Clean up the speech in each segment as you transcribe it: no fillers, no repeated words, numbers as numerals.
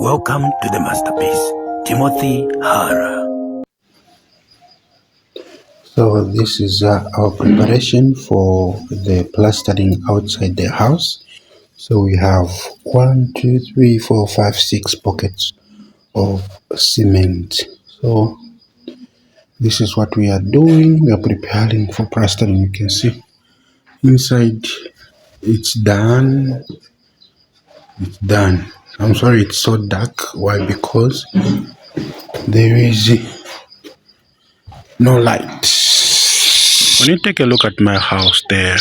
Welcome to the masterpiece, Timothy Hara. So this is our preparation for the plastering outside the house. So we have 1, 2, 3, 4, 5, 6 pockets of cement. So this is what we are doing. We are preparing for plastering. You can see inside it's done. It's done. I'm sorry it's so dark. Why? Because there is no light. When you take a look at my house there,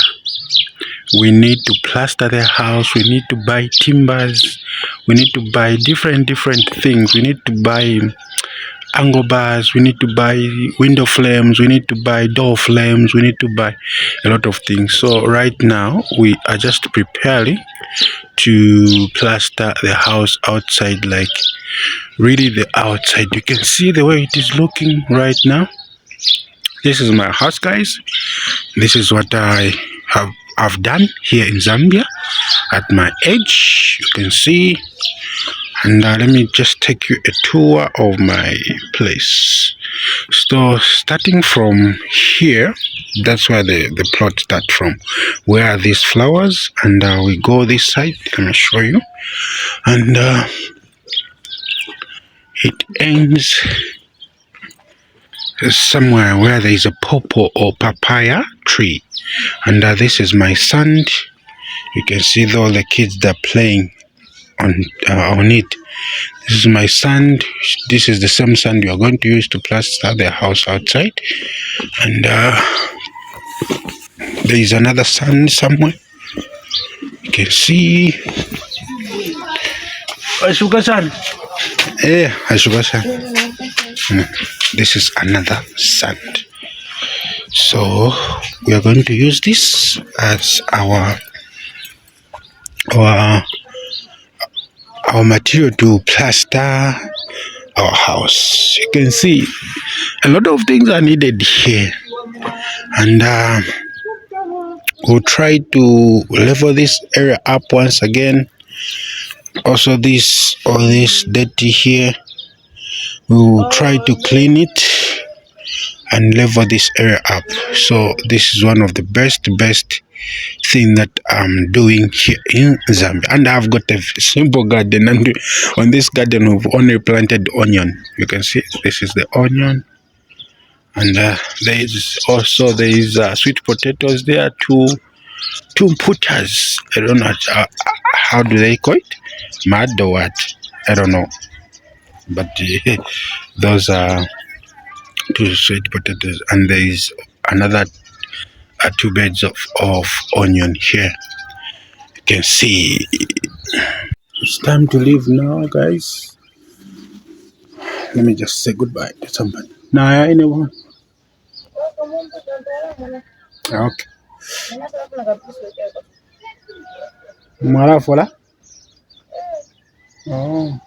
we need to plaster the house, we need to buy timbers, we need to buy different things, we need to buy angle bars, we need to buy window frames, we need to buy door frames, we need to buy a lot of things. So right now we are just preparing to plaster the house outside, like really the outside. You can see the way it is looking right now. This is my house, guys. This is what I've done here in Zambia at my age. You can see. And let me just take you a tour of my place. So starting from here, that's where the plot starts from. Where are these flowers? And we go this side. Let me show you. And it ends somewhere where there is a pawpaw or papaya tree. And this is my sand. You can see all the kids that are playing on it. This is my sand. This is the same sand we are going to use to plaster the house outside. And there is another sand somewhere. You can see. This is another sand. So we are going to use this as our material to plaster our house. You can see a lot of things are needed here, and we'll try to level this area up once again. Also all this dirty here, we'll try to clean it and level this area up. So this is one of the best thing that I'm doing here in Zambia. And I've got a simple garden, and on this garden we've only planted onion. You can see this is the onion, and there is sweet potatoes there, two putters. I don't know how do they call it, mud or what, I don't know, but those are 2 sweet potatoes, and there is another 2 beds of onion here. You can see it's time to leave now, guys. Let me just say goodbye to somebody. Nah, anyone? Okay. Marafola? Oh.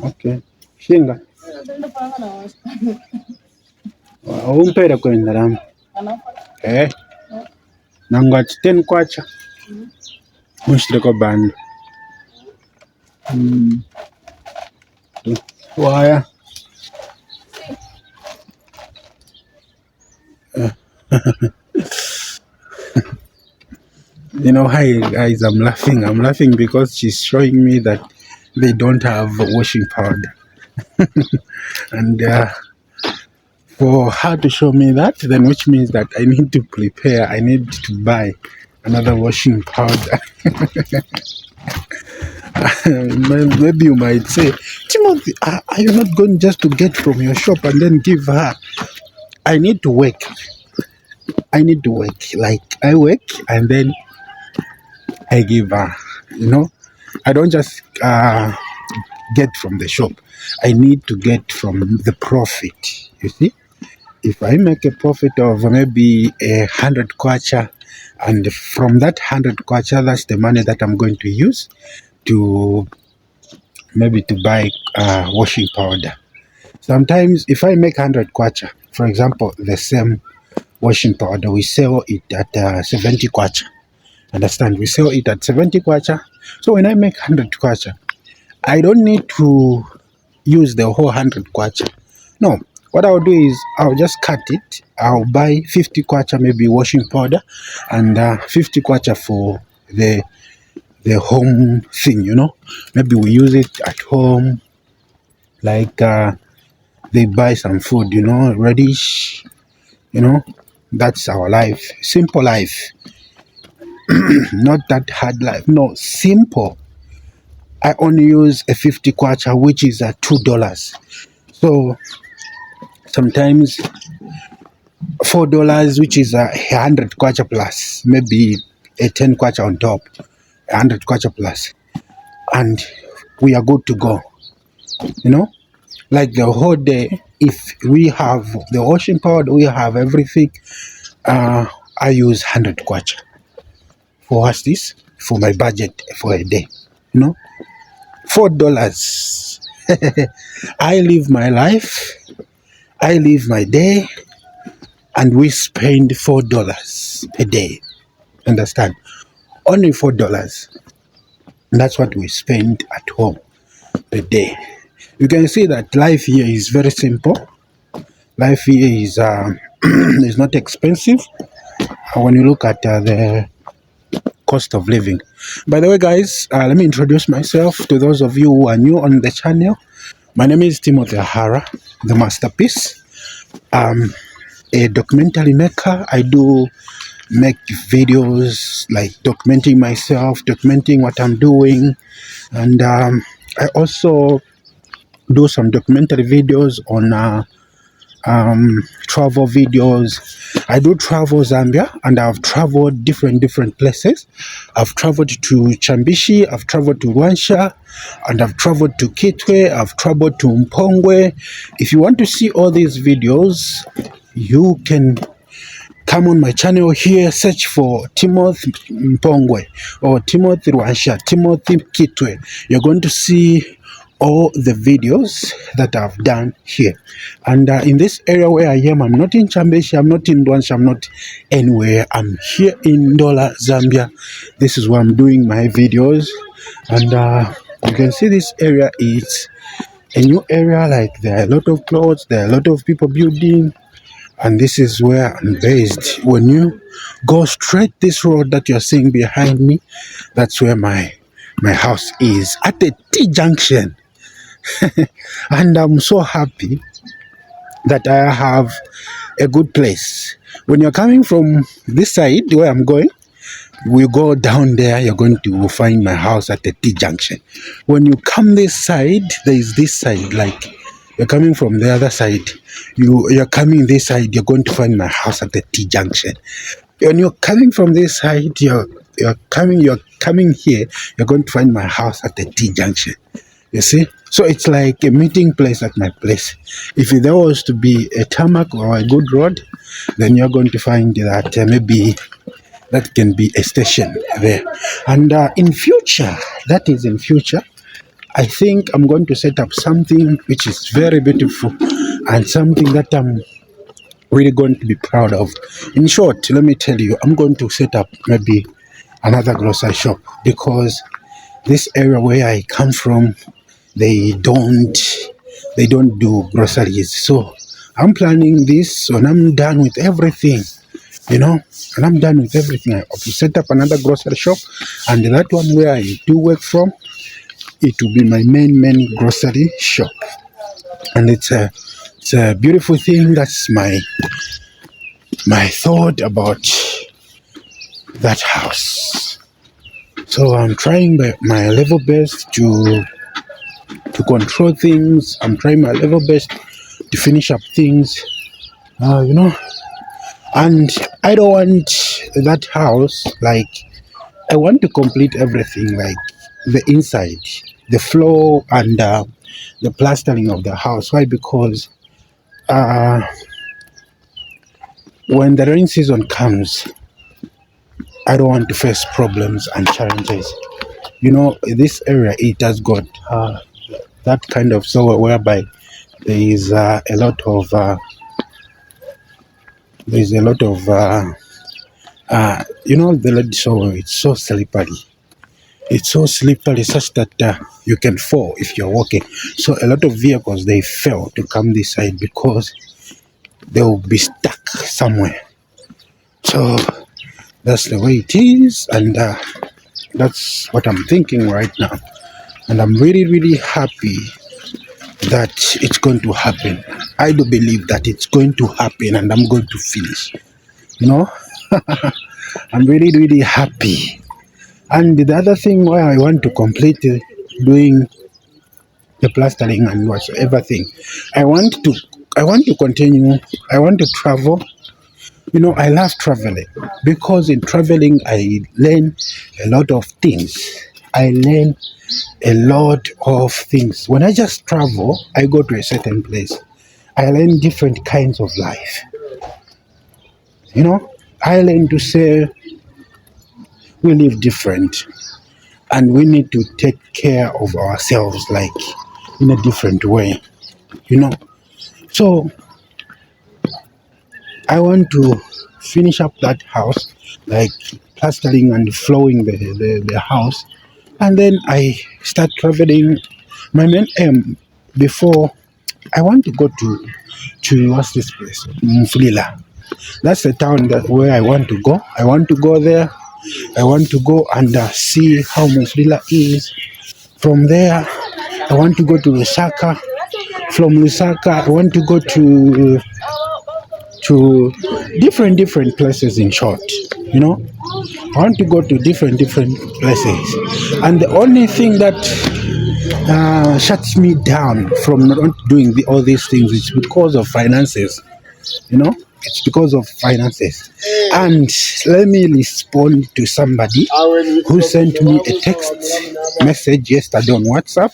Okay. Shinga. Umpere kwenda ramu. Nanga 10 kwacha. Mushtreko band. Waya. You know, hi guys, I'm laughing because she's showing me that they don't have washing powder. And for her to show me that, then which means that I need to prepare, I need to buy another washing powder. Maybe you might say, Timothy, are you not going just to get from your shop and then give her? I need to work. Like I work and then I give her, you know. I don't just get from the shop. I need to get from the profit, you see. If I make a profit of maybe 100 kwacha, and from that 100 kwacha, that's the money that I'm going to use to maybe to buy washing powder. Sometimes if I make 100 kwacha, for example, the same washing powder, we sell it at 70 kwacha. Understand? We sell it at 70 kwacha. So when I make 100 kwacha, I don't need to use the whole 100 kwacha. No, what I'll do is I'll just cut it. I'll buy 50 kwacha, maybe washing powder, and 50 kwacha for the home thing, Maybe we use it at home, like they buy some food, radish, you know. That's our life. Simple life. Not that hard life. No, simple. I only use a 50 kwacha, which is $2. So sometimes $4, which is 100 kwacha plus, maybe a 10 kwacha on top, 100 kwacha plus, and we are good to go. Like the whole day, if we have the washing powder, we have everything. I use 100 kwacha for what's this, for my budget for a day. $4. I live my life, I live my day, and we spend $4 a day. Understand? Only $4. That's what we spend at home a day. You can see that life here is very simple. Life here is is not expensive when you look at the cost of living. By the way, guys, let me introduce myself to those of you who are new on the channel. My name is Timothy Hara, the masterpiece. I'm a documentary maker. I do make videos like documenting myself, documenting what I'm doing, and I also do some documentary videos on travel videos. I do travel Zambia, and I've traveled different places. I've traveled to Chambishi, I've traveled to Rwansha, and I've traveled to Kitwe, I've traveled to Mpongwe. If you want to see all these videos, you can come on my channel here, search for Timothy Mpongwe or Timothy Rwansha, Timothy Kitwe. You're going to see all the videos that I've done here. And in this area where I am, I'm not in Chambeshi, I'm not in Rwansha, I'm not anywhere. I'm here in Ndola, Zambia. This is where I'm doing my videos. And you can see this area is a new area. Like there are a lot of clothes, there are a lot of people building. And this is where I'm based. When you go straight this road that you're seeing behind me, that's where my house is, at the T junction. And I'm so happy that I have a good place. When you're coming from this side where I'm going, we go down there, you're going to find my house at the T junction. When you come this side, there is this side, like you're coming from the other side, you're coming this side, you're going to find my house at the T junction. When you're coming from this side, you're coming here, you're going to find my house at the T junction. You see? So it's like a meeting place at my place. If there was to be a tarmac or a good road, then you're going to find that maybe that can be a station there. And in future, I think I'm going to set up something which is very beautiful and something that I'm really going to be proud of. In short, let me tell you, I'm going to set up maybe another grocery shop, because this area where I come from, they don't do groceries. So I'm planning this when I'm done with everything, and I'm done with everything. I have to set up another grocery shop, and that one where I do work from, it will be my main grocery shop. And it's a beautiful thing. That's my thought about that house. So I'm trying my level best to control things. I'm trying my level best to finish up things, and I don't want that house, like, I want to complete everything, like the inside, the floor, and the plastering of the house. Why? Because when the rain season comes, I don't want to face problems and challenges. This area, it has got that kind of soil whereby there is a lot of The lady soil, it's so slippery. It's so slippery such that you can fall if you're walking. So a lot of vehicles, they fail to come this side because they will be stuck somewhere. So that's the way it is, and that's what I'm thinking right now. And I'm really, really happy that it's going to happen. I do believe that it's going to happen and I'm going to finish. You know, I'm really, really happy. And the other thing why I want to complete doing the plastering and whatever thing, I want to continue. I want to travel. I love traveling because in traveling I learn a lot of things. I learn a lot of things. When I just travel, I go to a certain place. I learn different kinds of life. I learn to say we live different and we need to take care of ourselves like in a different way. You know. So I want to finish up that house, like plastering and flooring the house, and then I start traveling. My main aim before I want to go to what's this place? Mfulila. That's the town where I want to go. I want to go there. I want to go and see how Mufulila is. From there, I want to go to Lusaka. From Lusaka, I want to go to different places. In short, I want to go to different places. And the only thing that shuts me down from not doing all these things is because of finances. It's because of finances. And let me respond to somebody who sent me a text message yesterday on WhatsApp.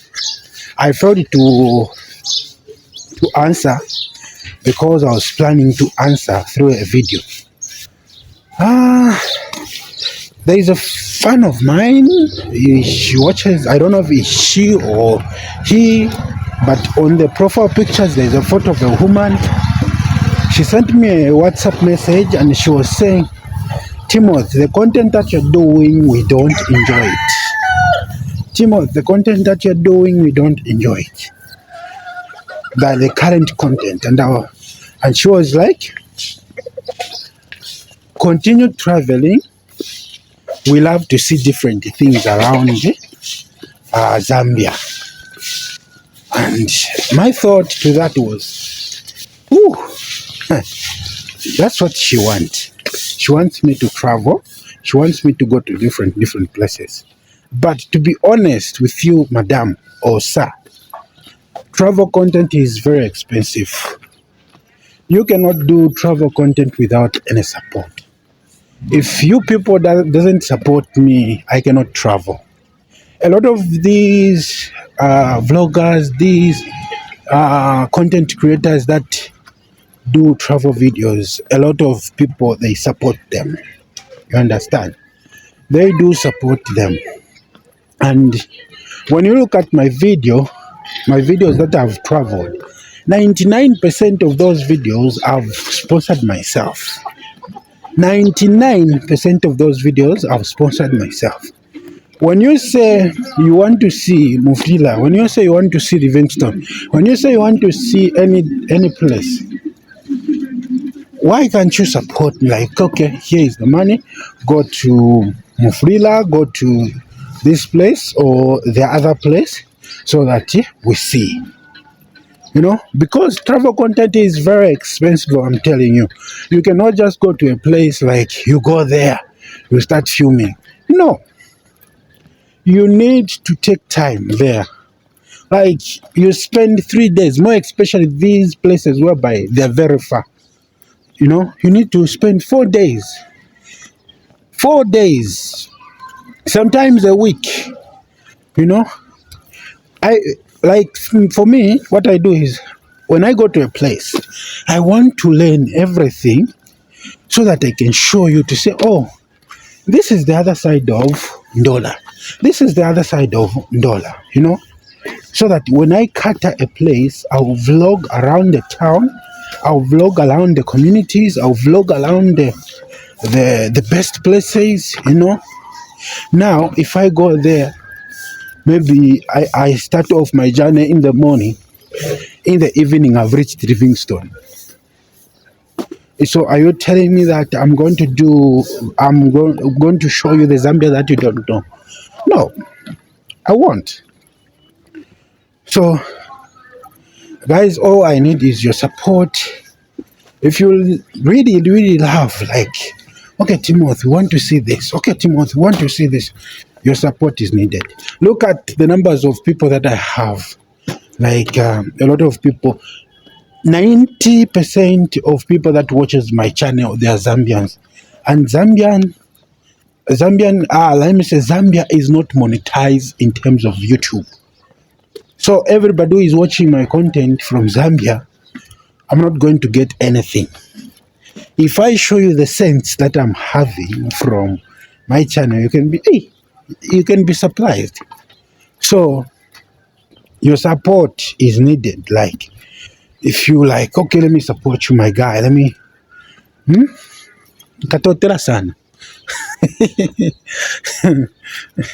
I failed to answer because I was planning to answer through a video. There is a fan of mine. She watches, I don't know if it's she or he, but on the profile pictures there's a photo of a woman. She sent me a WhatsApp message and she was saying, Timothy, the content that you're doing, we don't enjoy it. Timothy, the content that you're doing, we don't enjoy it. The current content. And she was like, continue traveling. We love to see different things around Zambia. And my thought to that was, ooh, that's what she wants. She wants me to travel. She wants me to go to different places. But to be honest with you, madam or sir, travel content is very expensive. You cannot do travel content without any support. If you people that doesn't support me, I cannot travel. A lot of these vloggers, these content creators that do travel videos, a lot of people, they support them. You understand? They do support them. And when you look at my videos that I've traveled, 99% of those videos I've sponsored myself. 99% of those videos I've sponsored myself. When you say you want to see Mufulira, when you say you want to see Livingstone, when you say you want to see any place, why can't you support me? Like, okay, here is the money, go to Mufulira, go to this place or the other place, so that we see. Because travel content is very expensive, I'm telling you. You cannot just go to a place like you go there, you start filming. No. You need to take time there. Like, you spend 3 days, more especially these places whereby they're very far. You need to spend 4 days. 4 days. Sometimes a week. For me, what I do is when I go to a place, I want to learn everything so that I can show you to say, oh, this is the other side of Ndola. This is the other side of Ndola, so that when I cater a place, I'll vlog around the town, I'll vlog around the communities, I'll vlog around the best places, you know. Now, if I go there, maybe I start off my journey in the morning. In the evening, I've reached Livingstone. So, are you telling me that I'm going to show you the Zambia that you don't know? No, I won't. So, guys, all I need is your support. If you really, really love, like, okay, Timothy, want to see this. Okay, Timothy, want to see this. Your support is needed. Look at the numbers of people that I have. Like a lot of people, 90% of people that watches my channel, they are Zambians. And let me say, Zambia is not monetized in terms of YouTube. So everybody who is watching my content from Zambia, I'm not going to get anything. If I show you the sense that I'm having from my channel, you can be surprised. So your support is needed. Like, if you like, okay, let me support you, my guy. Let me Nkatotera sana.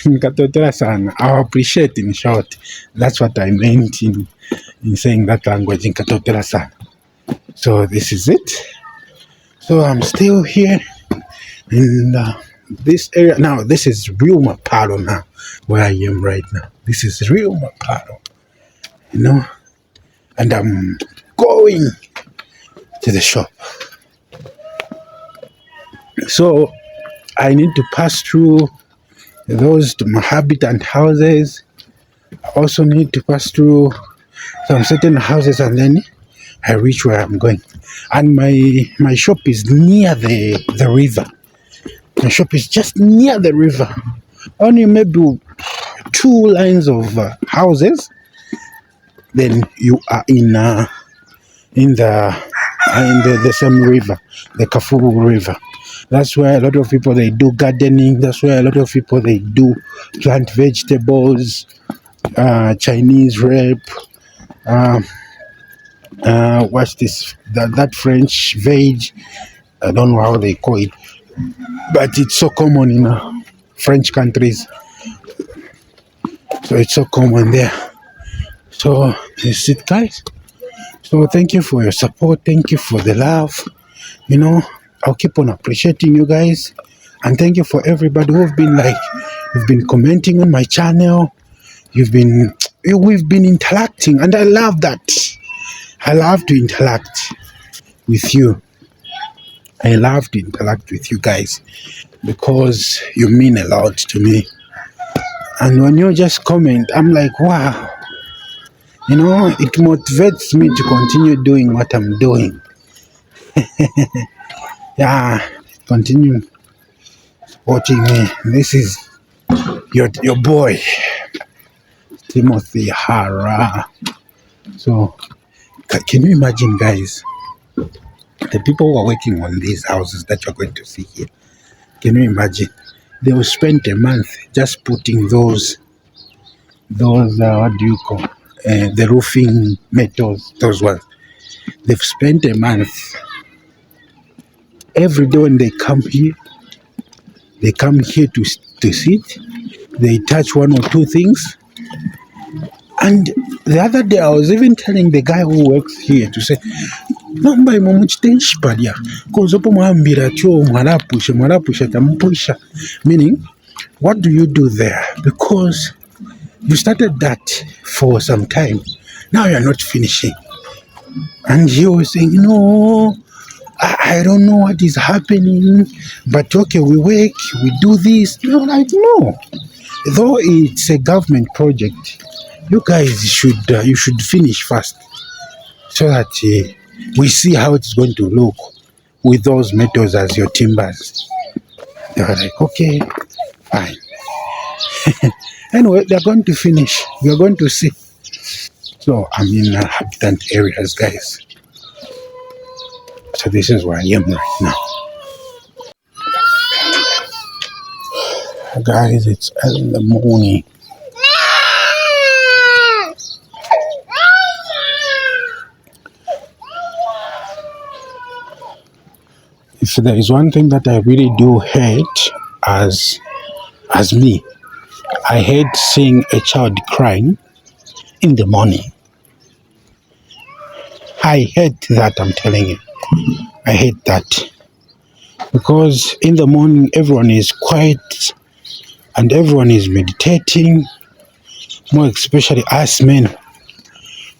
Nkatotera sana. I appreciate, in short. That's what I meant in saying that language, Nkatotera sana. So this is it. So I'm still here in this area. Now, this is real Maparo now, where I am right now. This is real Maparo, you know. And I'm going to the shop. So I need to pass through those habitant houses. I also need to pass through some certain houses, and then I reach where I'm going. And my shop is near the river. My shop is just near the river. Only maybe 2 lines of houses. Then you are in the same river, the Kafuru River. That's where a lot of people they do gardening. That's where a lot of people they do plant vegetables, Chinese rape. What's this? That French veg? I don't know how they call it, but it's so common in French countries. So it's so common there. So that's it, guys. So thank you for your support. Thank you for the love. You know, I'll keep on appreciating you guys. And thank you for everybody who've been commenting on my channel. We've been interacting, and I love that. I love to interact with you. I love to interact with you guys because you mean a lot to me. And when you just comment, I'm like, wow. You know, it motivates me to continue doing what I'm doing. Yeah, continue watching me. This is your boy, Timothy Hara. So, can you imagine, guys, the people who are working on these houses that you're going to see here? Can you imagine? They will spend a month just putting those what do you call the roofing metals, those ones. They've spent a month. Every day when they come here to sit. They touch one or two things. And the other day I was even telling the guy who works here to say, nomba imuchitenshipalya kozopo mwambira cho mwarapusha tampusha. Meaning, what do you do there? Because you started that for some time. Now you're not finishing. And he was saying, no, I don't know what is happening, but okay, we work, we do this. You're like, no. Though it's a government project, you guys should finish fast so that we see how it's going to look with those metals as your timbers. They were like, okay, fine. Anyway, they're going to finish. We're going to see. So I'm in habitant areas, guys. So this is where I am right now. Guys, it's early in the morning. if there is one thing that I really do hate as me, I hate seeing a child crying in the morning. I hate that, I'm telling you. I hate that. Because in the morning everyone is quiet and everyone is meditating, more especially us men.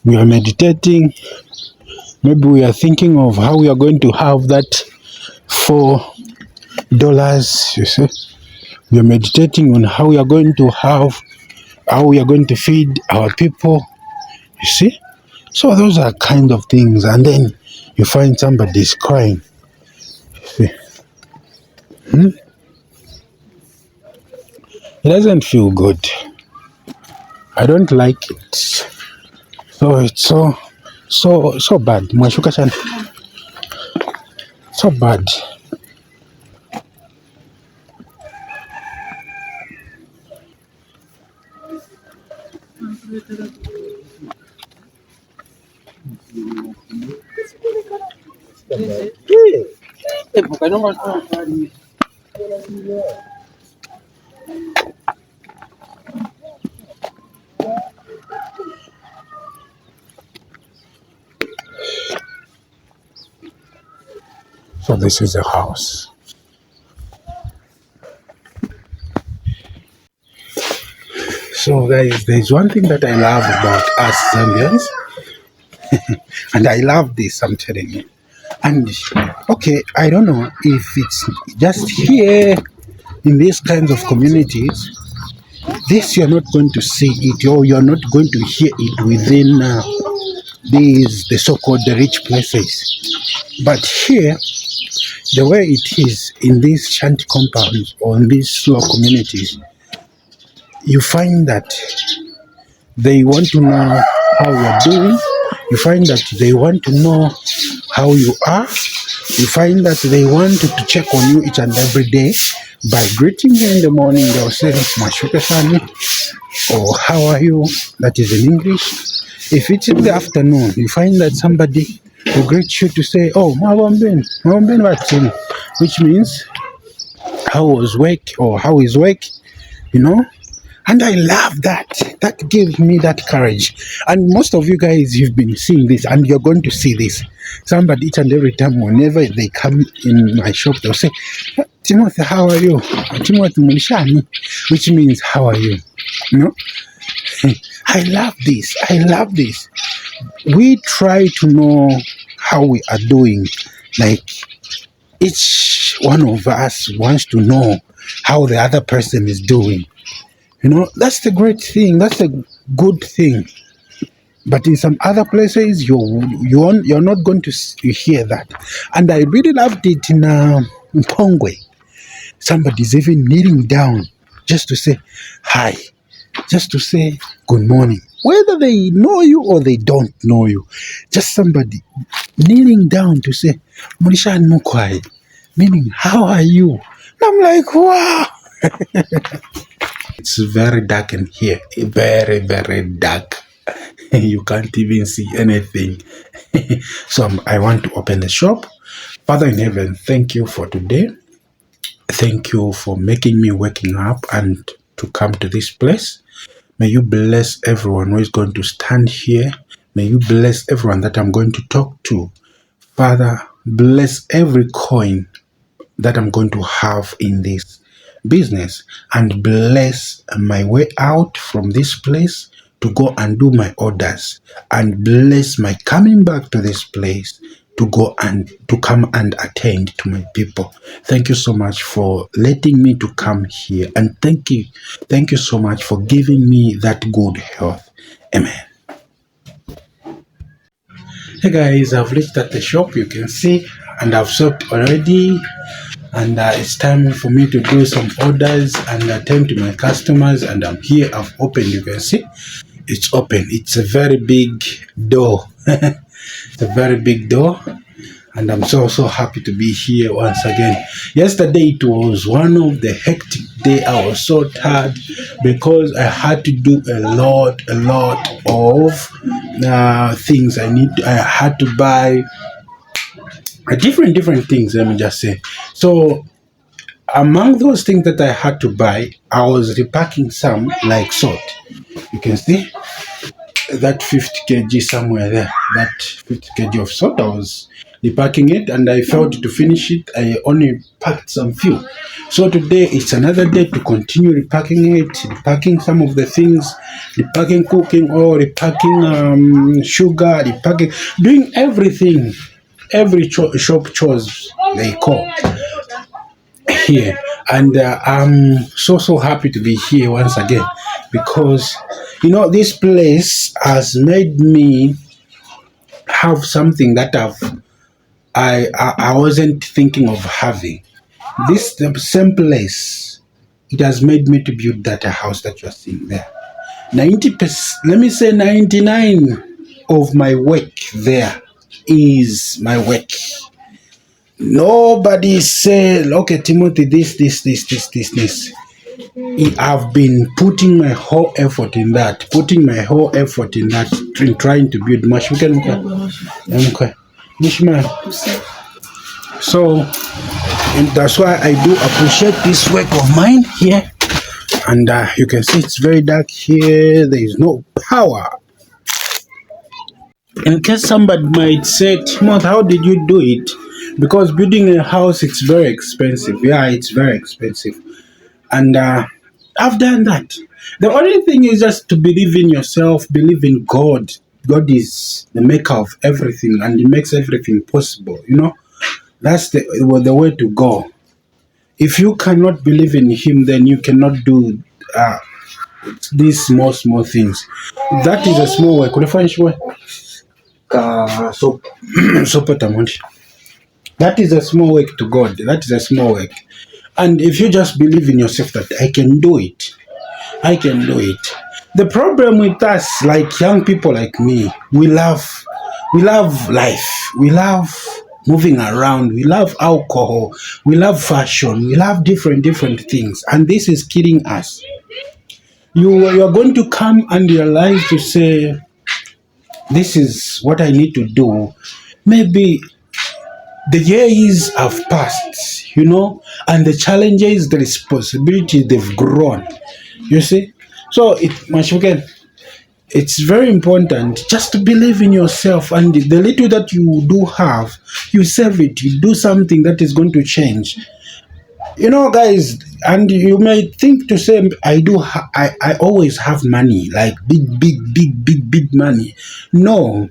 We are meditating. Maybe we are thinking of how we are going to have that $4, you see. We are meditating on how we are going to feed our people, you see. So those are kind of things, and then you find somebody is crying. You see. It doesn't feel good. I don't like it. So it's so bad. Mwashuka-chan. So bad. So this is a house. So guys, there's one thing that I love about us Zambians, and I love this, I'm telling you. And okay, I don't know if it's just here in these kinds of communities. This you're not going to see it, or you're not going to hear it within the so-called rich places. But here, the way it is in these shanty compounds or in these slow communities, you find that they want to know how you're doing. You find that they want to know how you are. You find that they want to check on you each and every day by greeting you in the morning. They'll say, "Mashuka Sani," or "How are you?" That is in English. If it's in the afternoon, you find that somebody will greet you to say, "Oh, Mawamben, Watson," which means, "How was work?" or "How is work?" You know? And I love that. That gives me that courage. And most of you guys, you've been seeing this, and you're going to see this. Somebody each and every time, whenever they come in my shop, they'll say, "Timothy, how are you?" "Timothy Mulishani," which means, "How are you?" You know? I love this. I love this. We try to know how we are doing. Like, each one of us wants to know how the other person is doing. You know, that's the great thing. That's the good thing. But in some other places, you're not going to hear that. And I really loved it in Kongwe. Somebody's even kneeling down just to say hi, just to say good morning. Whether they know you or they don't know you, just somebody kneeling down to say, "Mulisha Nukwai," meaning, "How are you?" And I'm like, wow. It's very dark in here, very, very dark. You can't even see anything. So I want to open the shop. Father in heaven, thank you for today. Thank you for making me waking up and to come to this place. May you bless everyone who is going to stand here. May you bless everyone that I'm going to talk to. Father, bless every coin that I'm going to have in this business, and bless my way out from this place to go and do my orders, and bless my coming back to this place to go and to come and attend to my people. Thank you so much for letting me to come here, and thank you so much for giving me that good health. Amen. Hey guys, I've reached at the shop, you can see, and I've shopped already. And it's time for me to do some orders and attend to my customers. And I'm here, I've opened, you can see it's open. It's a very big door. It's a very big door, and I'm so happy to be here once again. Yesterday it was one of the hectic day. I was so tired because I had to do a lot of things. I had to buy different things, let me just say. So among those things that I had to buy, I was repacking some like salt. You can see that 50 kg somewhere there. That 50 kg of salt, I was repacking it and I failed to finish it. I only packed some few. So today it's another day to continue repacking it, repacking some of the things, repacking cooking oil, repacking sugar, repacking, doing everything, every shop chores they call here. And I'm so happy to be here once again because this place has made me have something that I wasn't thinking of having. This the same place, it has made me to build that house that you're seeing there. 90%, let me say 99 of my work there is my work. Nobody say, okay, Timothy, this. I've been putting my whole effort in that, in trying to build much. Okay. So, and that's why I do appreciate this work of mine here. And you can see it's very dark here. There is no power. In case somebody might say, Timothy, how did you do it? Because building a house, it's very expensive. Yeah, it's very expensive. And I've done that. The only thing is just to believe in yourself, believe in God. God is the maker of everything and He makes everything possible. That's the way to go. If you cannot believe in Him, then you cannot do these small things. That is a small way. Could I find you? So, that is a small work to God. That is a small work. And if you just believe in yourself that I can do it, I can do it. The problem with us, like young people like me, we love life. We love moving around. We love alcohol. We love fashion. We love different things. And this is killing us. You're going to come and realize to say, this is what I need to do. Maybe the years have passed, and the challenges, the responsibility, they've grown. You see? So it's very important just to believe in yourself, and the little that you do have, you save it, you do something that is going to change. Guys, and you may think to say, I always have money, like big money. No.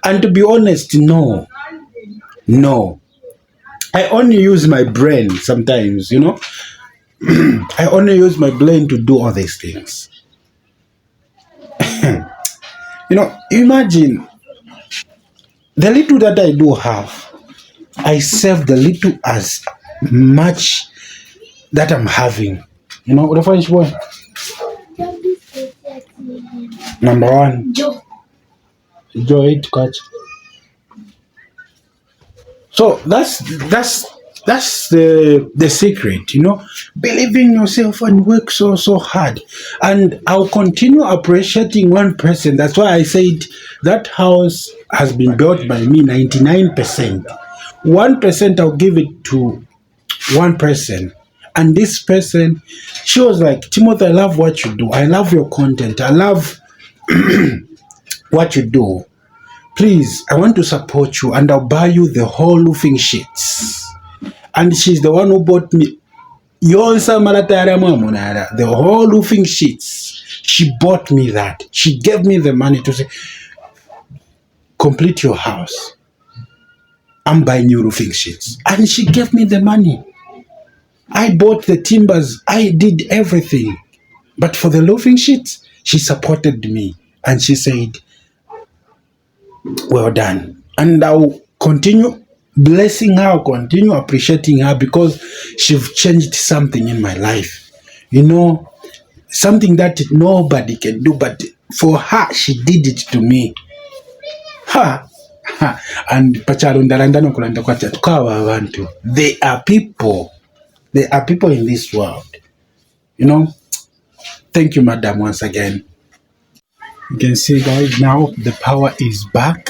And to be honest, no. I only use my brain sometimes, I only use my brain to do all these things. Imagine the little that I do have, I save the little as much that I'm having. The French boy. Number one. Joy to catch. So that's the secret, believe in yourself and work so hard. And I'll continue appreciating one person. That's why I said that house has been built by me 99%. 1% I'll give it to one person. And this person, she was like, Timothy, I love what you do. I love your content. I love what you do. Please, I want to support you and I'll buy you the whole roofing sheets. And she's the one who bought me the whole roofing sheets. She bought me that. She gave me the money to say, complete your house. I'm buying new roofing sheets. And she gave me the money. I bought the timbers. I did everything. But for the roofing sheets, she supported me. And she said, well done. And I'll continue blessing her, continue appreciating her, because she's changed something in my life. Something that nobody can do, but for her, she did it to me. And they are people. There are people in this world. Thank you, madam, once again. You can see, guys, now the power is back.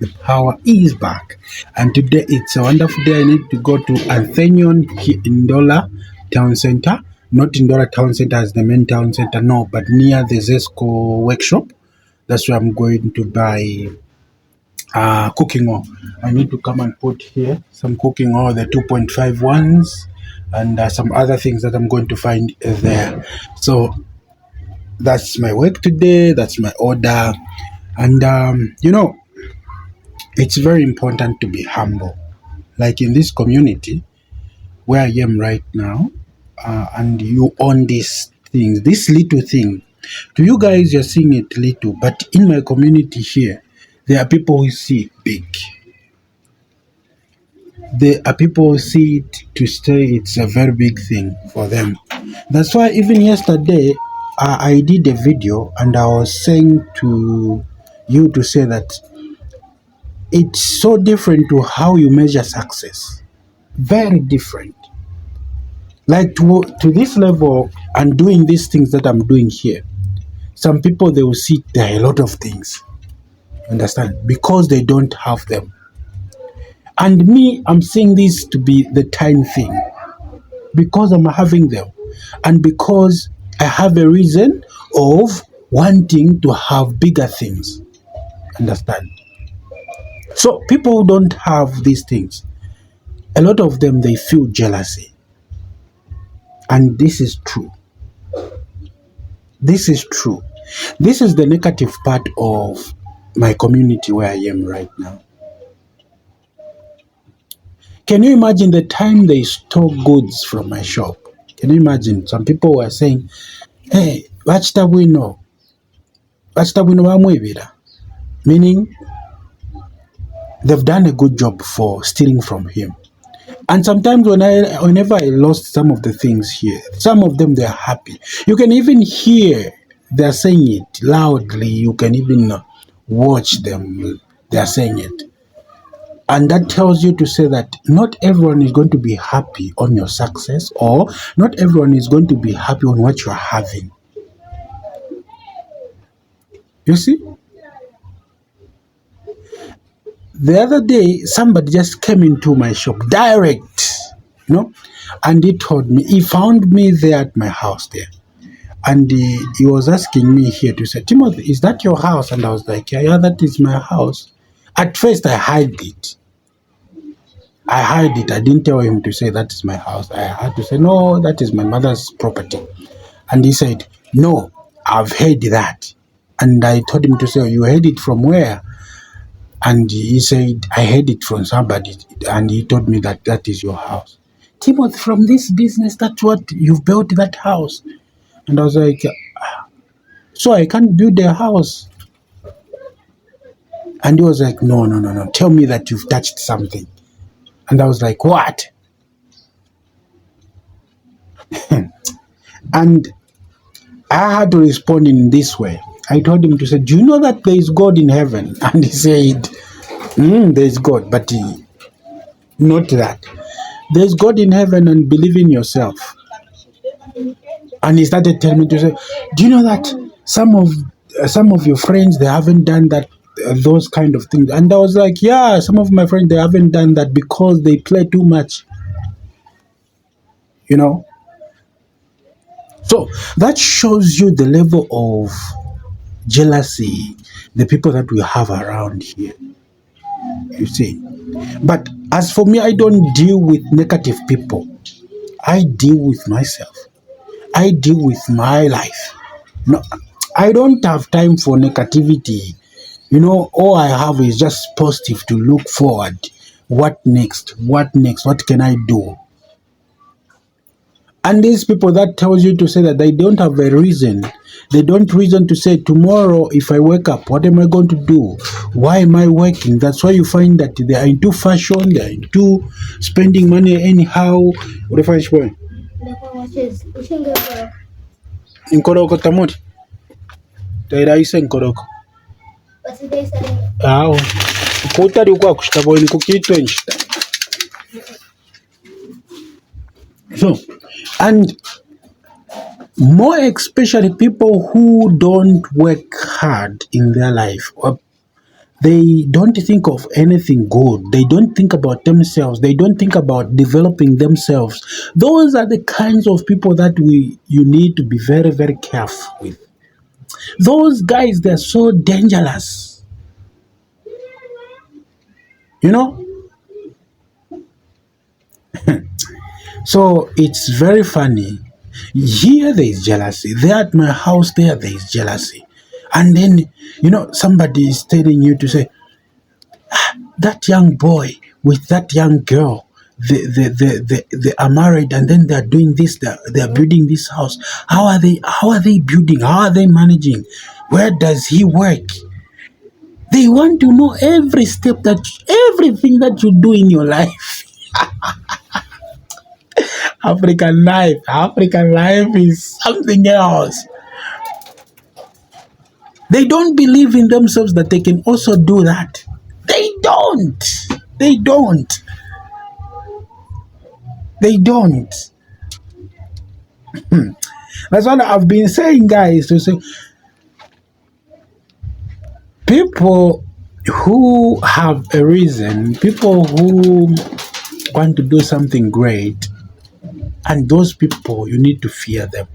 The power is back. And today it's a wonderful day. I need to go to Athenion Indola Town Center. Not Indola Town Center as the main town center, no, but near the Zesco workshop. That's where I'm going to buy cooking oil. I need to come and put here some cooking oil, the 2.5 ones, and some other things that I'm going to find there. So that's my work today. That's my order. And, it's very important to be humble. Like in this community where I am right now, and you own these things, this little thing. To you guys, you're seeing it little, but in my community here, there are people who see it big. There are people who see it to stay, it's a very big thing for them. That's why even yesterday, I did a video and I was saying to you to say that it's so different to how you measure success. Very different. Like to this level and doing these things that I'm doing here, some people they will see there are a lot of things. Understand? Because they don't have them. And me, I'm seeing this to be the time thing. Because I'm having them. And because I have a reason of wanting to have bigger things. Understand? So people who don't have these things, a lot of them they feel jealousy. And this is true. This is true. This is the negative part of my community where I am right now. Can you imagine the time they stole goods from my shop? Can you imagine? Some people were saying, hey, vachitabwino vamwevira, meaning they've done a good job for stealing from him. And sometimes whenever I lost some of the things here, some of them they're happy. You can even hear they're saying it loudly. You can even watch them. They're saying it. And that tells you to say that not everyone is going to be happy on your success, or not everyone is going to be happy on what you're having. You see? The other day, somebody just came into my shop direct, and he told me, he found me there at my house there. And he was asking me here to say, Timothy, is that your house? And I was like, yeah, that is my house. At first, I hid it. I didn't tell him to say that is my house. I had to say, no, that is my mother's property. And he said, no, I've heard that. And I told him to say, you heard it from where? And he said, I heard it from somebody. And he told me that that is your house. Timothy, from this business, that's what you've built that house. And I was like, so I can't build a house. And he was like, no. Tell me that you've touched something. And I was like, what? And I had to respond in this way. I told him to say, do you know that there is God in heaven? And he said, there is God, but not that. There is God in heaven and believe in yourself. And he started telling me to say, do you know that some of your friends, they haven't done that, those kind of things? And I was like, yeah, some of my friends, they haven't done that because they play too much. So that shows you the level of jealousy, the people that we have around here. You see. But as for me, I don't deal with negative people. I deal with myself. I deal with my life. No, I don't have time for negativity. All I have is just positive to look forward. What next? What next? What can I do? And these people that tells you to say that they don't have a reason. They don't reason to say, tomorrow if I wake up, what am I going to do? Why am I working? That's why you find that they are into fashion, they are into spending money anyhow. What if I show? Inkoroko tamoti. Tairaisa inkoroko. Awo. Kutari ukwa kushitabo ni kukitwe nshita. So, and more especially people who don't work hard in their life, or They don't think of anything good. They don't think about themselves. They don't think about developing themselves. Those are the kinds of people that you need to be very, very careful with. Those guys, they're so dangerous. You know? So it's very funny. Here there is jealousy. There at my house, there is jealousy. And then, somebody is telling you to say, that young boy with that young girl, they are married and then they're doing this, they're building this house. How are they building? How are they managing? Where does he work? They want to know every step everything that you do in your life. African life is something else. They don't believe in themselves that they can also do that. They don't. They don't. They don't. That's what I've been saying, guys. To say, people who have a reason, people who want to do something great, and those people, you need to fear them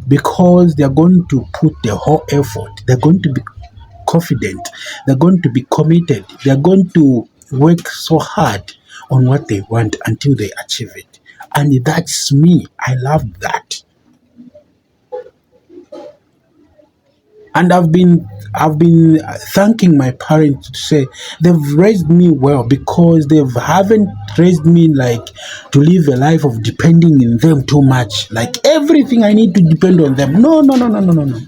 because they're going to put their whole effort. They're going to be confident. They're going to be committed. They're going to work so hard on what they want until they achieve it. And that's me. I love that. And I've been thanking my parents to say they've raised me well because they haven't raised me like to live a life of depending on them too much. Like everything I need to depend on them. No, no, no, no, no, no, no.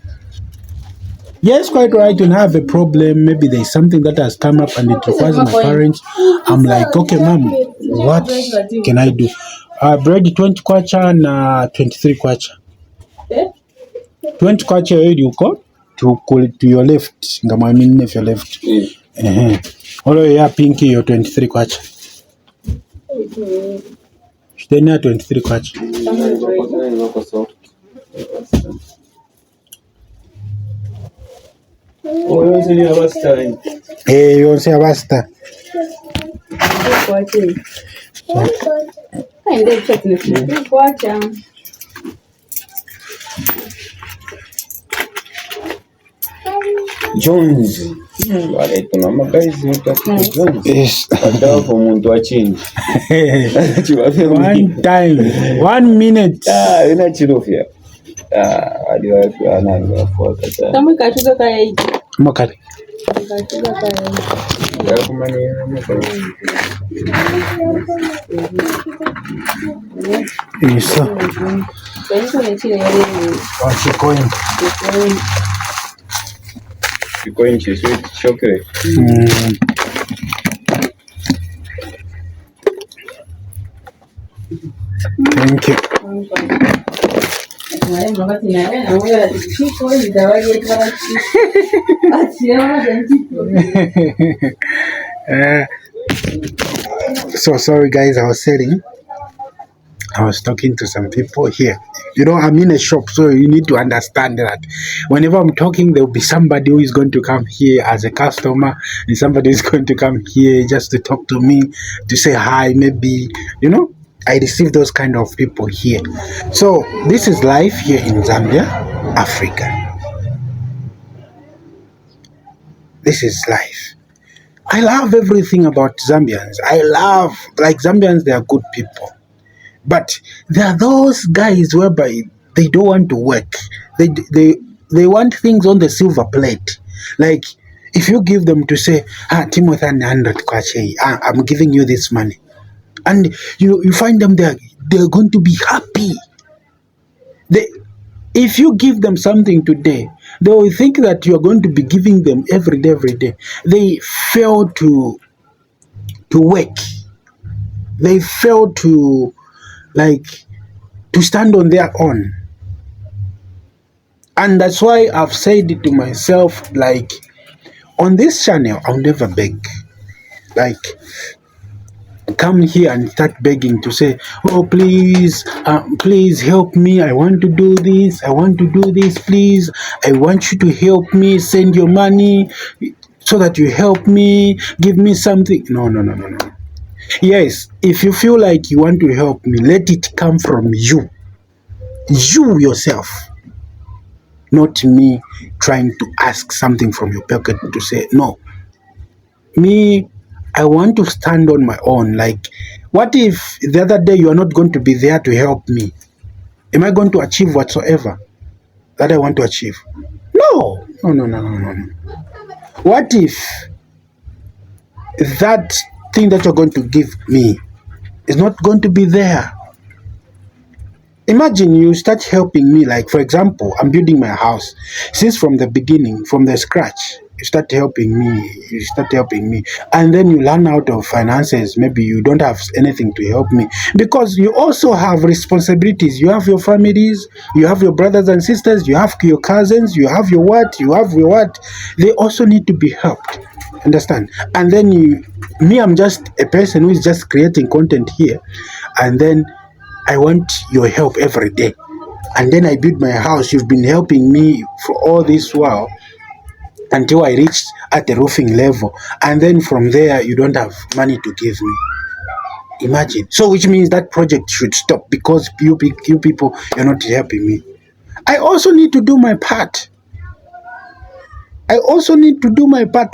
Yes, quite right. When I have a problem, maybe there's something that has come up and it requires my parents. I'm like, okay, mom, what can I do? Bread 20 kwacha na 23 kwacha. 20 kwacha you go to your left. I mean, if your left. Although you are pinky, you're 23 kwacha. Stay near 23 kwacha. You say basta. Jones. Yes. One time, 1 minute. Mokale. Yes. What's your coin? You're going to sweet chocolate. Thank you. So sorry, guys. I was talking to some people here. I'm in a shop, so you need to understand that whenever I'm talking, there will be somebody who is going to come here as a customer, and somebody is going to come here just to talk to me, to say hi, maybe, I receive those kind of people here. So this is life here in Zambia, Africa. This is life. I love everything about Zambians. Zambians, they are good people. But there are those guys whereby they don't want to work. They want things on the silver plate. Like if you give them to say, Timothy 100 kwache, I'm giving you this money. And you find them they're going to be happy. If you give them something today, they will think that you are going to be giving them every day. They fail to work. They fail to stand on their own. And that's why I've said it to myself, on this channel, I'll never beg. Come here and start begging to say, oh, please help me. I want to do this. Please. I want you to help me. Send your money. so that you help me, give me something. No, no, no, no, no. Yes, if you feel like you want to help me, let it come from you yourself, not me trying to ask something from your pocket to say no. Me, I want to stand on my own. Like, what if the other day you are not going to be there to help me? Am I going to achieve whatsoever that I want to achieve? No, no, no, no, no, no, no. What if that thing that you're going to give me is not going to be there? Imagine you start helping me, like, for example, I'm building my house. Since from the beginning, from the scratch, you start helping me, and then you learn out of finances. Maybe you don't have anything to help me because you also have responsibilities. You have your families, you have your brothers and sisters, you have your cousins, you have your what. They also need to be helped. Understand? And then I'm just a person who is just creating content here, and then I want your help every day. And then I build my house. You've been helping me for all this while until I reached at the roofing level. And then from there, you don't have money to give me. Imagine. So which means that project should stop because you people, you're not helping me. I also need to do my part.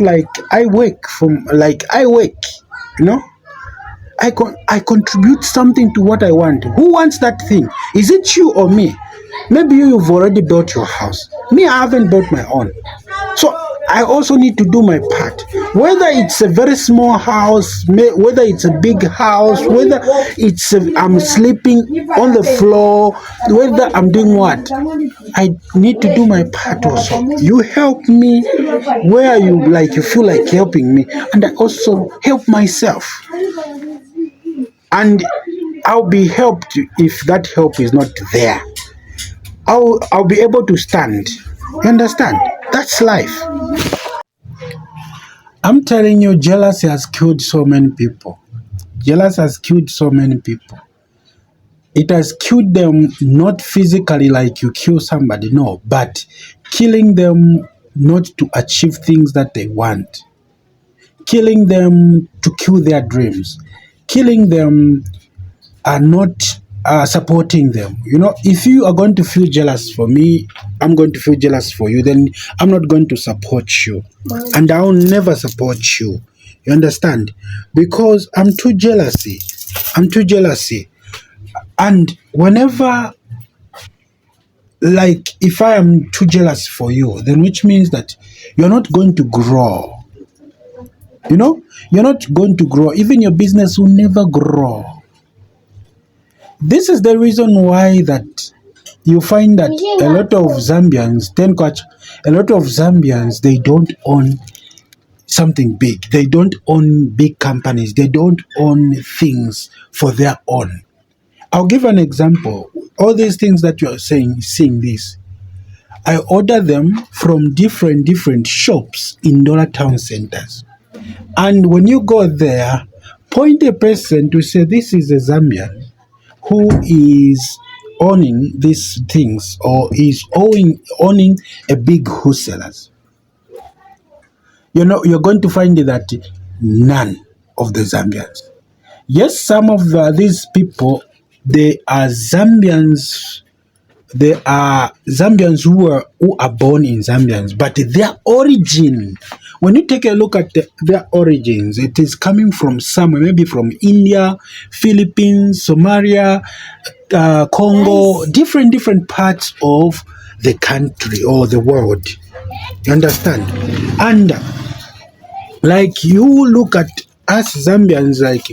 Like I work, you know. I contribute something to what I want. Who wants that thing? Is it you or me? Maybe you've already built your house. Me, I haven't built my own. So I also need to do my part. Whether it's a very small house, whether it's a big house, whether I'm sleeping on the floor, whether I'm doing what, I need to do my part also. You help me where you feel like helping me, and I also help myself. And I'll be helped if that help is not there. I'll be able to stand. You understand? That's life. I'm telling you, jealousy has killed so many people. Jealousy has killed so many people. It has killed them not physically like you kill somebody, no, but killing them not to achieve things that they want. Killing them to kill their dreams. Killing them are not supporting them. You know, if you are going to feel jealous for me, I'm going to feel jealous for you, then I'm not going to support you. And I'll never support you. You understand? Because I'm too jealousy. And whenever, like, if I am too jealous for you, then which means that you're not going to grow. You know, you're not going to grow. Even your business will never grow. This is the reason why that you find that a lot of Zambians, they don't own something big. They don't own big companies. They don't own things for their own. I'll give an example. All these things that you are seeing this, I order them from different shops in dollar town centers. And when you go there, point a person to say, this is a Zambian who is owning these things or is owning a big wholesalers. You're going to find that none of the Zambians. Yes, some of these people, they are Zambians. They are Zambians who are born in Zambians, but their origin, when you take a look at their origins, it is coming from somewhere, maybe from India, Philippines, Somalia, Congo, different parts of the country or the world. You understand? And like you look at us Zambians, like,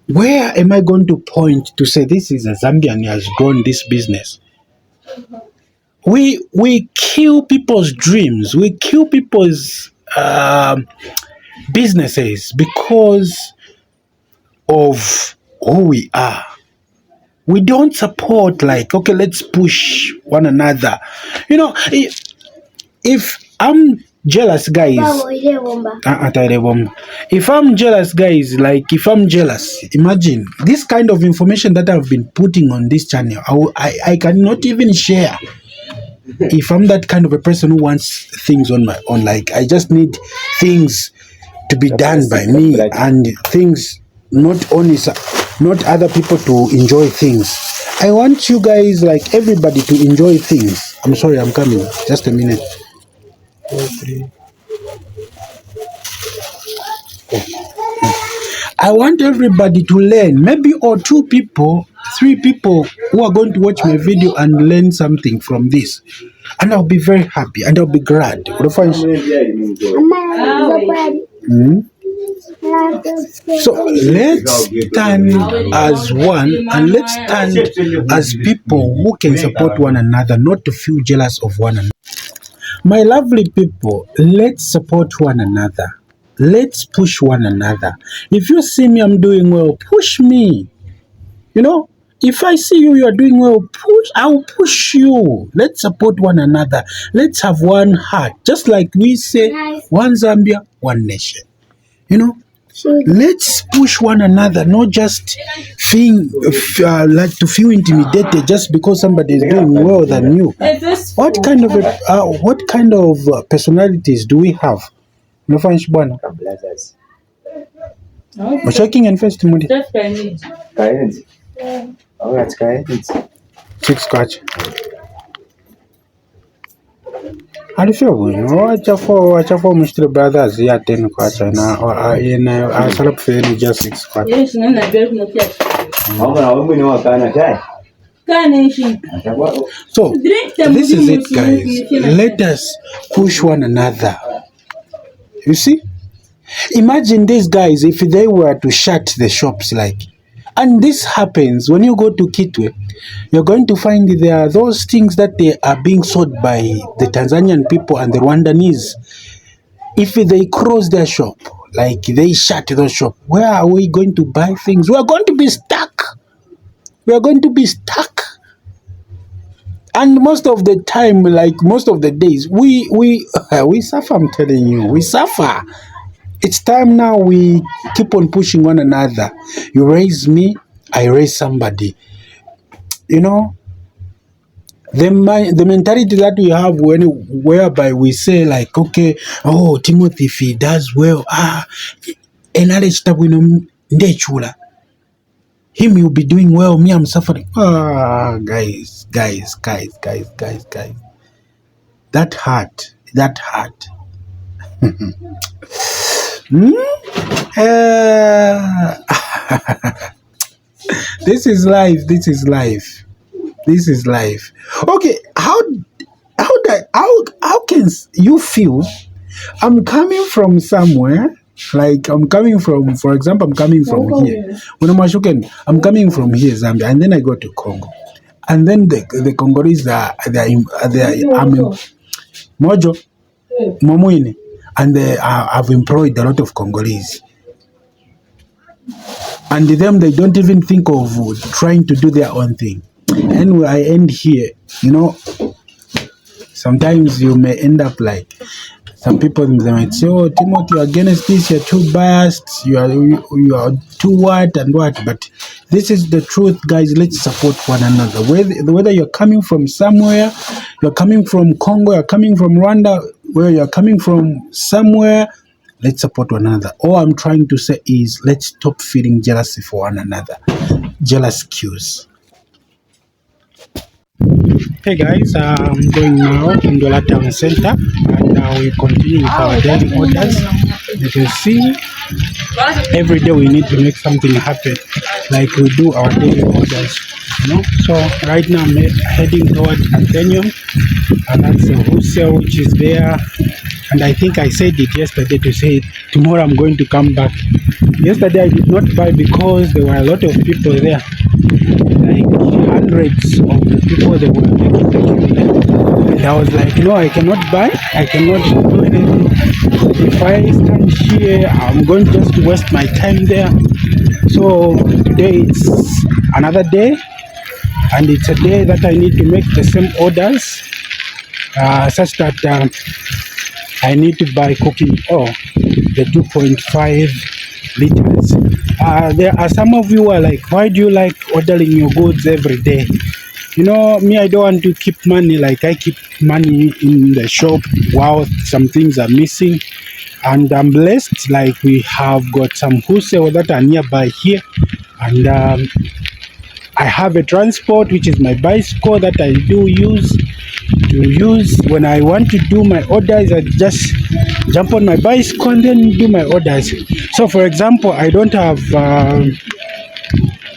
where am I going to point to say this is a Zambian who has grown this business? We kill people's dreams. We kill people's businesses because of who we are. We don't support, like, okay, let's push one another. You know, if I'm jealous, guys, if I'm jealous, guys, like, if I'm jealous, imagine this kind of information that I've been putting on this channel, I cannot even share. if I'm that kind of a person who wants things on my own, like I just need things to be done by me and things not only not other people to enjoy things. I want you guys, like everybody, to enjoy things. I'm sorry, I'm coming. Just a minute. 2, 3. I want everybody to learn, maybe or 2 people, 3 people who are going to watch my video and learn something from this. And I'll be very happy and I'll be glad. So let's stand as one and let's stand as people who can support one another, not to feel jealous of one another. My lovely people, let's support one another. Let's push one another. If you see me, I'm doing well, push me. You know, if I see you, you're doing well, I'll push you. Let's support one another. Let's have one heart. Just like we say, one Zambia, one nation. You know, let's push one another, not just like to feel intimidated just because somebody is doing well than you. What kind of personalities do we have? Shaking and first mood. 6 scratch. Alifyo wacha for Mr. Brothers ya 10 kwacha na I salap for just 6 kwacha. Yes, nana bet no catch. So this is it, guys. Let us push one another. You see? Imagine these guys if they were to shut the shops, like, and this happens when you go to Kitwe. You're going to find there are those things that they are being sold by the Tanzanian people and the Rwandese. If they close their shop, like they shut the shop, where are we going to buy things? We are going to be stuck. We are going to be stuck. And most of the time, like most of the days, we suffer. I'm telling you, we suffer. It's time now we keep on pushing one another. You raise me, I raise somebody. You know, the mentality that we have whereby we say like, okay, oh, Timothy, if he does well, him will be doing well, me I'm suffering. Guys. That hurt. This is life. Okay, how can you feel? I'm coming from somewhere, like I'm coming from, for example, I'm coming from here. When I'm coming from here, Zambia, and then I go to Congo, and then the Congolese are Mojo, Momuine, and I've employed a lot of Congolese. And they don't even think of trying to do their own thing. Anyway, I end here. You know, sometimes you may end up like some people, they might say, oh, Timothy, you're against this, you're too biased, you are too what and what. But this is the truth, guys. Let's support one another. Whether you're coming from somewhere, you're coming from Congo, you're coming from Rwanda, where you're coming from somewhere, let's support one another. All I'm trying to say is let's stop feeling jealousy for one another. Jealous cues. Hey guys, I'm going now in the Town Center and we continue with our daily orders. You can see every day we need to make something happen, like we do our daily orders, you know. So right now I'm heading towards Athenium, and that's the wholesale which is there. And I think I said it yesterday to say tomorrow I'm going to come back. Yesterday I did not buy because there were a lot of people there, like hundreds of the people that were making the queue. And I was like, no, I cannot buy, I cannot do anything. If I stand here, I'm going just to waste my time there. So today it's another day, and it's a day that I need to make the same orders, such that I need to buy cooking oil, the 2.5 liters. There are some of you who are like, why do you like ordering your goods every day? Me, I don't want to keep money like I keep money in the shop while some things are missing. And I'm blessed, like we have got some wholesale that are nearby here. And I have a transport, which is my bicycle that I do use when I want to do my orders. I just jump on my bicycle and then do my orders. So, for example, I don't have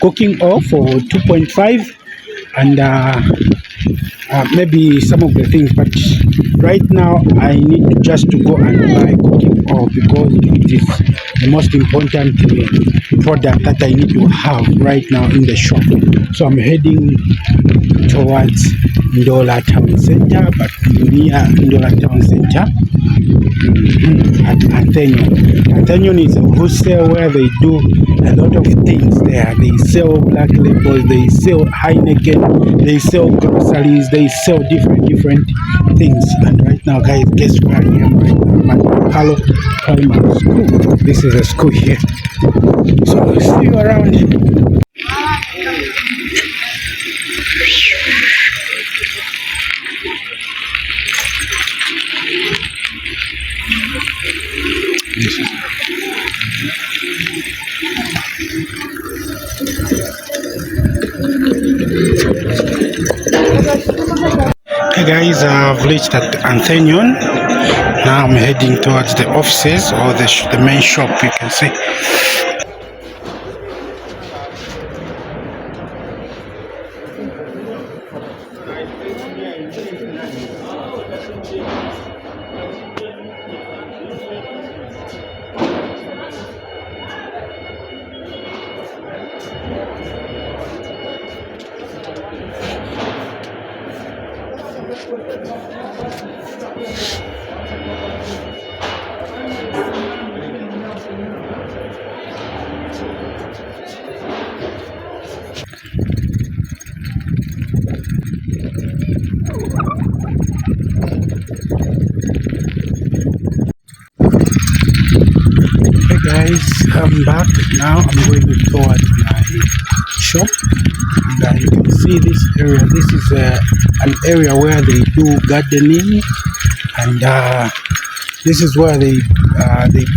cooking oil for 2.5, and maybe some of the things, but right now I need just to go and buy cooking oil because it is the most important product that I need to have right now in the shop. So I'm heading towards Ndola Town Center, but near Ndola Town Center at Anthenion. Anthenion is a wholesale where they do a lot of things there. They sell black labels, they sell Heineken, they sell groceries, they sell different things. And right now, guys, guess where I am right now? I'm at Hello Primary School. This is a school here. So I'll see you around. Hey guys, I've reached at Anthenion. Now I'm heading towards the offices or the main shop, you can see. Hey guys, I'm back now. I'm going towards my shop, and you can see this area. This is an area where they do gardening, and this is where they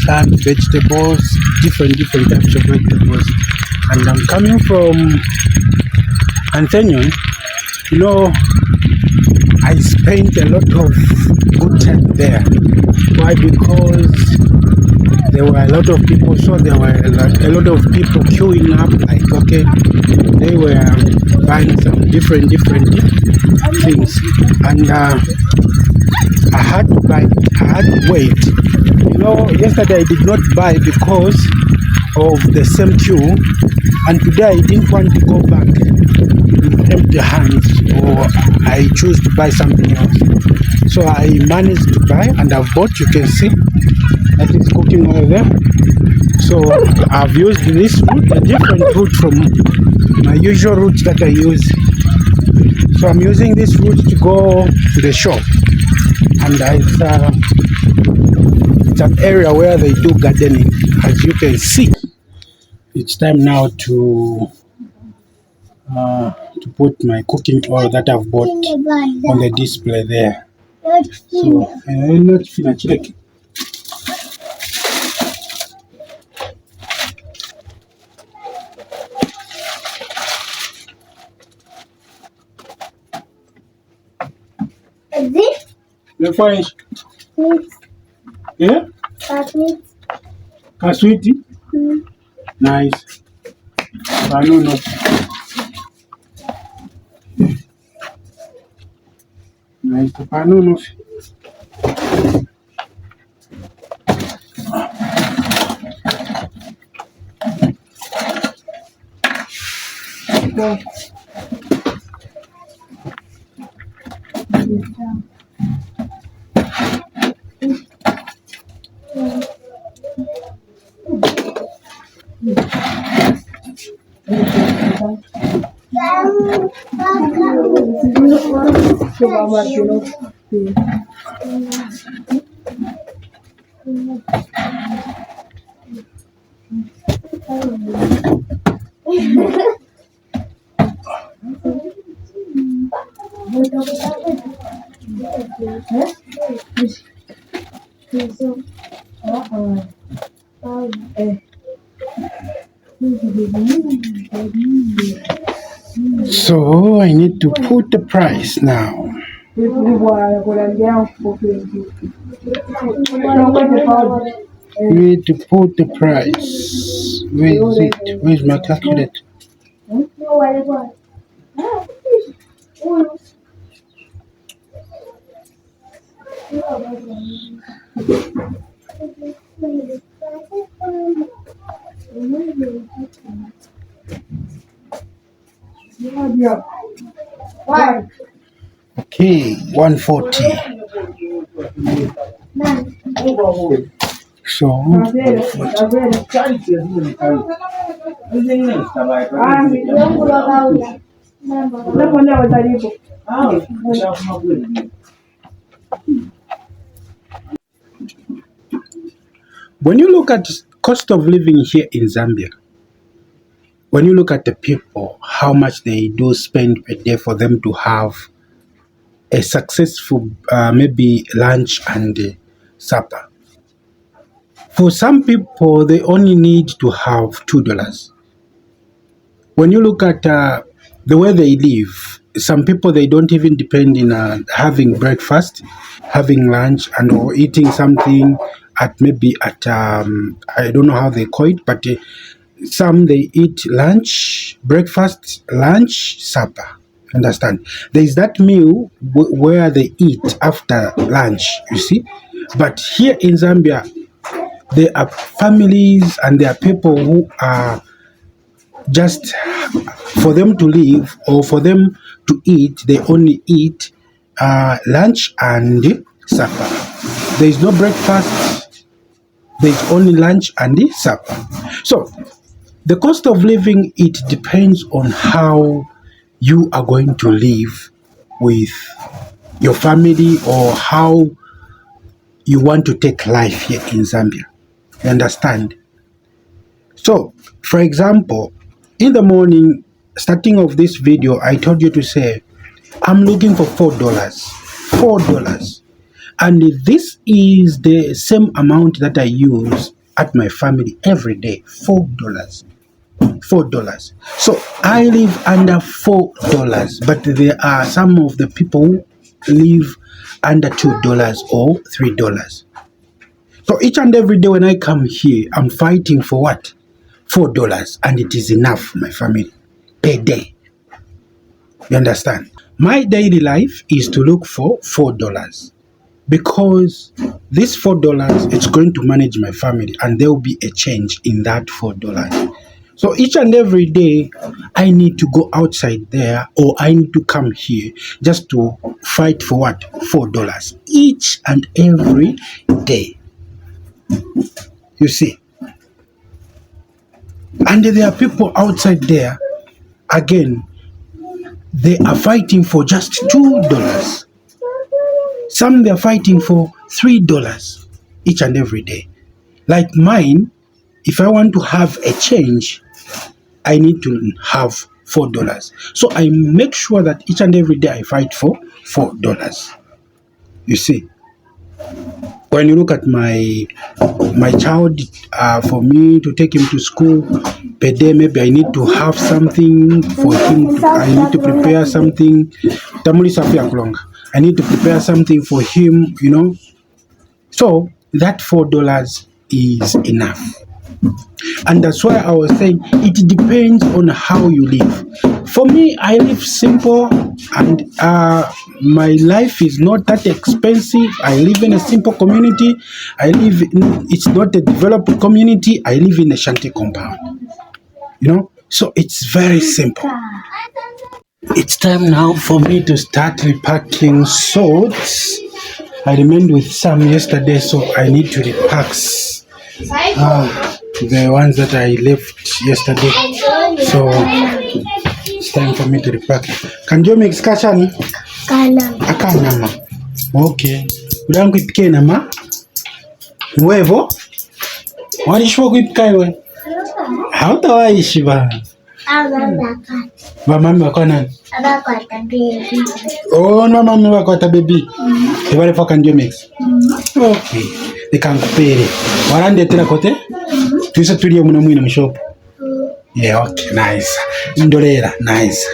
plant vegetables, different types of vegetables. And I'm coming from Anthenion. I spent a lot of good time there. Why? Because there were a lot of people, so there were a lot of people queuing up, like, okay, they were buying some different things. And I had to buy, I had to wait. Yesterday I did not buy because of the same queue, and today I didn't want to go back with empty hands, or I choose to buy something else. So I managed to buy, and I've bought, you can see, that is cooking oil there. So I've used this route, a different route from my usual route that I use. So I'm using this route to go to the shop, and it's an area where they do gardening, as you can see. It's time now to put my cooking oil that I've bought on the display there. So not finish. The finish. Yeah? Kaswiti? Nice. I know not. Nice. I know not. So I need to put the price now. Need to put the price. Where is it? Where's my calculator? Okay, 140. So 140. When you look at cost of living here in Zambia, when you look at the people, how much they do spend per day for them to have a successful maybe lunch and supper. For some people, they only need to have $2. When you look at the way they live, some people, they don't even depend in having breakfast, having lunch, and or eating something at maybe at I don't know how they call it, but some they eat lunch, breakfast, lunch, supper. Understand? There is that meal where they eat after lunch, you see. But here in Zambia, there are families and there are people who are just for them to live or for them to eat, they only eat lunch and supper. There is no breakfast, there is only lunch and supper. So the cost of living, it depends on how you are going to live with your family or how you want to take life here in Zambia. You understand? So, for example, in the morning, starting of this video, I told you to say, I'm looking for $4. $4. And this is the same amount that I use at my family every day. $4. $4. So I live under $4, but there are some of the people who live under $2 or $3. So each and every day when I come here, I'm fighting for what? $4, and it is enough for my family per day. You understand? My daily life is to look for $4 because this $4, it's going to manage my family, and there will be a change in that $4. So each and every day, I need to go outside there or I need to come here just to fight for what? $4 each and every day. You see? And there are people outside there, again, they are fighting for just $2. Some they are fighting for $3 each and every day. Like mine, if I want to have a change, I need to have $4. So I make sure that each and every day I fight for $4. You see, when you look at my child, for me to take him to school per day, maybe I need to have something for him. I need to prepare something. I need to prepare something for him, you know. So that $4 is enough. And that's why I was saying it depends on how you live. For me, I live simple, and my life is not that expensive. I live in a simple community. It's not a developed community. I live in a shanty compound. You know, so it's very simple. It's time now for me to start repacking swords. I remained with some yesterday, so I need to repack the ones that I left yesterday. So it's time for me to repack. Can you make skashani? Akanama. Okay. Ulangu ipike nama? Huevo? Walishwa kuipika iwe? Hautawaishi bana. Bamami bakwana. Oh, no mami bakwata baby. Ebale faka ndio mix. Okay. Ekankupere. Warandetera kote? Tuise tuliye muno mwine mu shop. Yeah, okay, nice. Indolera, nice.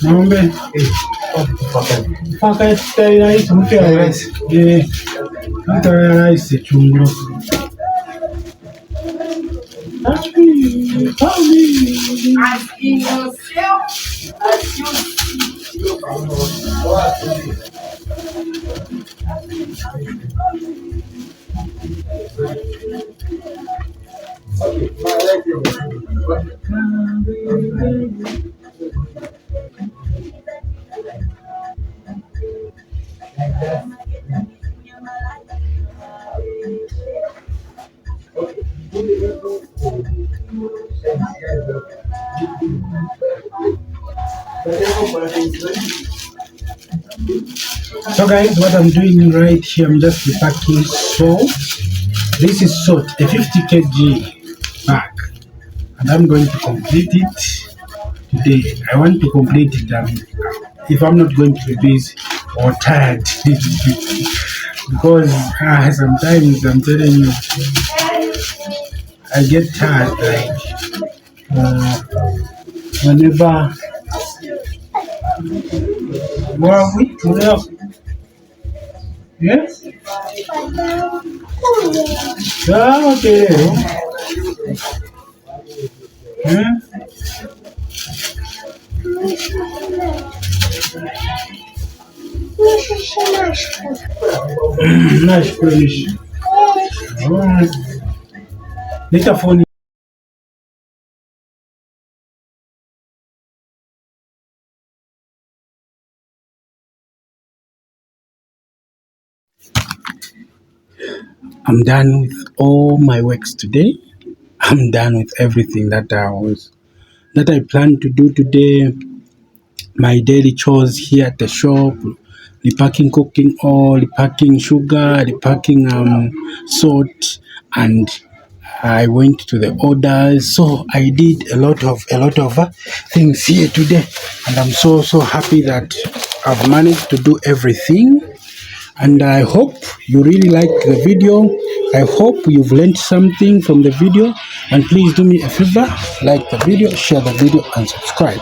Nombe. Faka rice, mupia rice. Yeah. Faka rice chunguro. Asking yourself as you So guys, what I'm doing right here, I'm just repacking salt. This is salt, a 50 kg bag, and I'm going to complete it today. I want to complete it if I'm not going to be busy or tired because sometimes I'm telling you, I get tired whenever. Where are we? Yes? Okay. Yeah. Nice finish. Alright. Later phone. I'm done with all my works today. I'm done with everything that I planned to do today. My daily chores here at the shop, repacking cooking oil, repacking sugar, repacking salt, and I went to the orders. So I did a lot of things here today, and I'm so happy that I've managed to do everything. And I hope you really like the video. I hope you've learned something from the video, and please do me a favor, like the video, share the video, and subscribe.